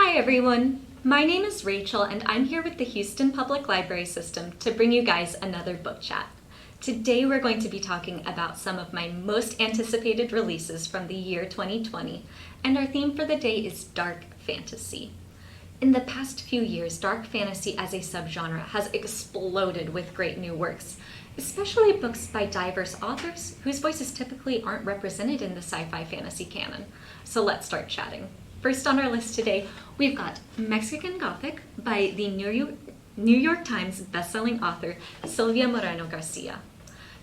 Hi everyone, my name is Rachel and I'm here with the Houston Public Library System to bring you guys another book chat. Today we're going to be talking about some of my most anticipated releases from the year 2020, and our theme for the day is dark fantasy. In the past few years, dark fantasy as a subgenre has exploded with great new works, especially books by diverse authors whose voices typically aren't represented in the sci-fi fantasy canon. So let's start chatting. First on our list today, we've got Mexican Gothic by the New York Times bestselling author Silvia Moreno Garcia.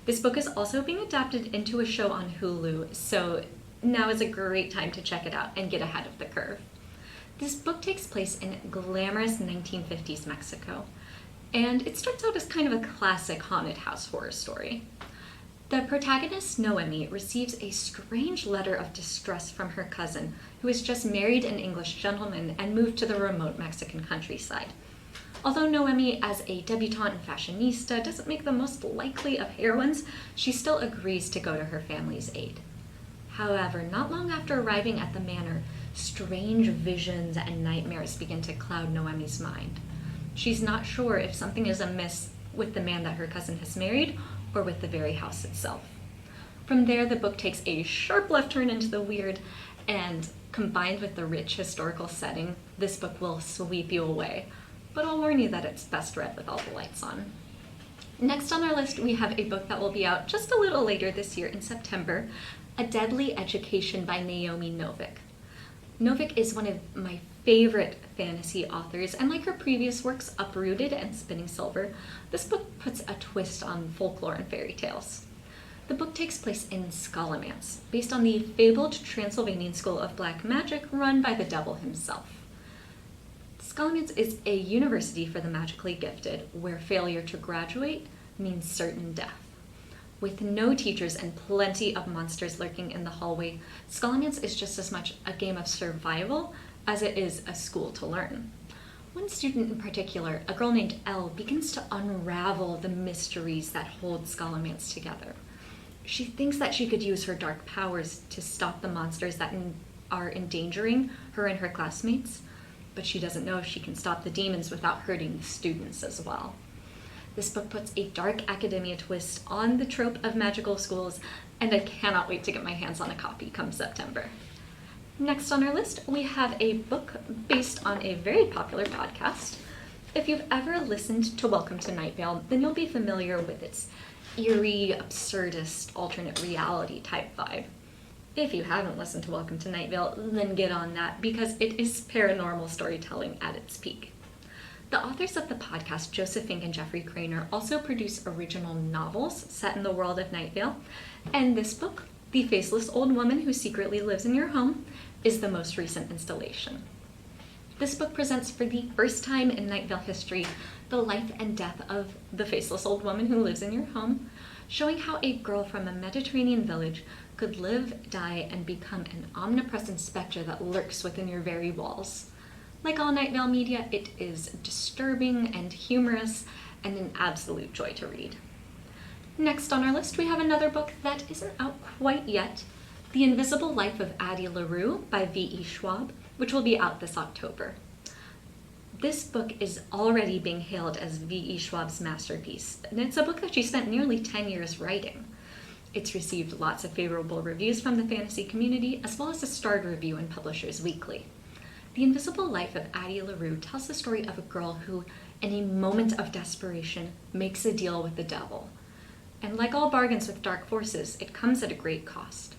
This book is also being adapted into a show on Hulu, so now is a great time to check it out and get ahead of the curve. This book takes place in glamorous 1950s Mexico, and it starts out as kind of a classic haunted house horror story. The protagonist, Naomi, receives a strange letter of distress from her cousin, who has just married an English gentleman and moved to the remote Mexican countryside. Although Naomi, as a debutante and fashionista, doesn't make the most likely of heroines, she still agrees to go to her family's aid. However, not long after arriving at the manor, strange visions and nightmares begin to cloud Naomi's mind. She's not sure if something is amiss with the man that her cousin has married, or with the very house itself. From there, the book takes a sharp left turn into the weird, and combined with the rich historical setting, this book will sweep you away. But I'll warn you that it's best read with all the lights on. Next on our list, we have a book that will be out just a little later this year in September, A Deadly Education by Naomi Novik. Novik is one of my favorite fantasy authors, and like her previous works, Uprooted and Spinning Silver, this book puts a twist on folklore and fairy tales. The book takes place in Scholomance, based on the fabled Transylvanian school of black magic run by the devil himself. Scholomance is a university for the magically gifted, where failure to graduate means certain death. With no teachers and plenty of monsters lurking in the hallway, Scholomance is just as much a game of survival as it is a school to learn. One student in particular, a girl named Elle, begins to unravel the mysteries that hold Scholomance together. She thinks that she could use her dark powers to stop the monsters that are endangering her and her classmates, but she doesn't know if she can stop the demons without hurting the students as well. This book puts a dark academia twist on the trope of magical schools, and I cannot wait to get my hands on a copy come September. Next on our list, we have a book based on a very popular podcast. If you've ever listened to Welcome to Night Vale, then you'll be familiar with its eerie, absurdist, alternate reality type vibe. If you haven't listened to Welcome to Night Vale, then get on that, because it is paranormal storytelling at its peak. The authors of the podcast, Joseph Fink and Jeffrey Craner, also produce original novels set in the world of Night Vale, and this book, The Faceless Old Woman Who Secretly Lives in Your Home, is the most recent installation. This book presents for the first time in Night Vale history the life and death of the faceless old woman who lives in your home, showing how a girl from a Mediterranean village could live, die, and become an omnipresent specter that lurks within your very walls. Like all Night Vale media, it is disturbing and humorous and an absolute joy to read. Next on our list, we have another book that isn't out quite yet, The Invisible Life of Addie Larue by V.E. Schwab, which will be out this October. This book is already being hailed as V.E. Schwab's masterpiece, and it's a book that she spent nearly 10 years writing. It's received lots of favorable reviews from the fantasy community, as well as a starred review in Publishers Weekly. The Invisible Life of Addie Larue tells the story of a girl who, in a moment of desperation, makes a deal with the devil. And like all bargains with dark forces, it comes at a great cost.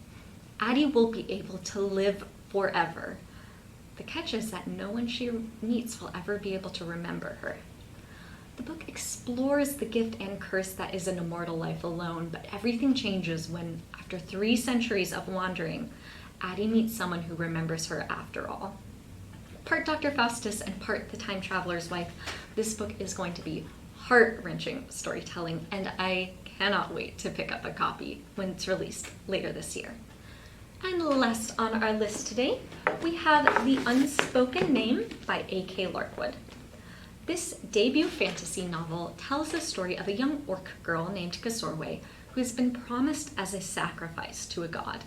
Addie will be able to live forever. The catch is that no one she meets will ever be able to remember her. The book explores the gift and curse that is an immortal life alone, but everything changes when, after 3 centuries of wandering, Addie meets someone who remembers her after all. Part Dr. Faustus and part The Time Traveler's Wife, this book is going to be heart-wrenching storytelling, and I cannot wait to pick up a copy when it's released later this year. And last on our list today, we have The Unspoken Name by A.K. Larkwood. This debut fantasy novel tells the story of a young orc girl named Kasorwe who has been promised as a sacrifice to a god.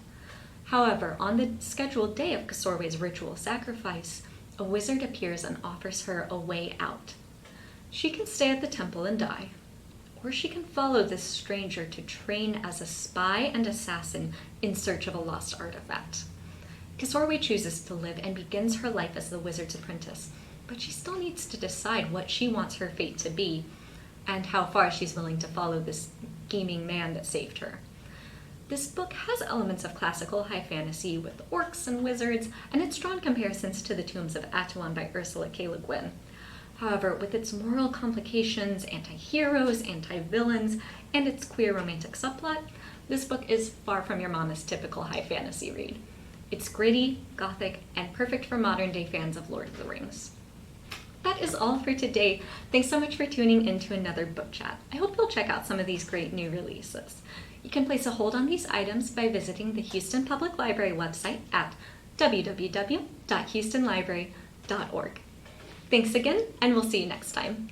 However, on the scheduled day of Kasorwe's ritual sacrifice, a wizard appears and offers her a way out. She can stay at the temple and die, or she can follow this stranger to train as a spy and assassin in search of a lost artifact. Kisorwe chooses to live and begins her life as the wizard's apprentice, but she still needs to decide what she wants her fate to be and how far she's willing to follow this scheming man that saved her. This book has elements of classical high fantasy with orcs and wizards, and it's drawn comparisons to The Tombs of Atuan by Ursula K. Le Guin. However, with its moral complications, anti-heroes, anti-villains, and its queer romantic subplot, this book is far from your mama's typical high fantasy read. It's gritty, gothic, and perfect for modern-day fans of Lord of the Rings. That is all for today. Thanks so much for tuning in to another book chat. I hope you'll check out some of these great new releases. You can place a hold on these items by visiting the Houston Public Library website at www.houstonlibrary.org. Thanks again, and we'll see you next time.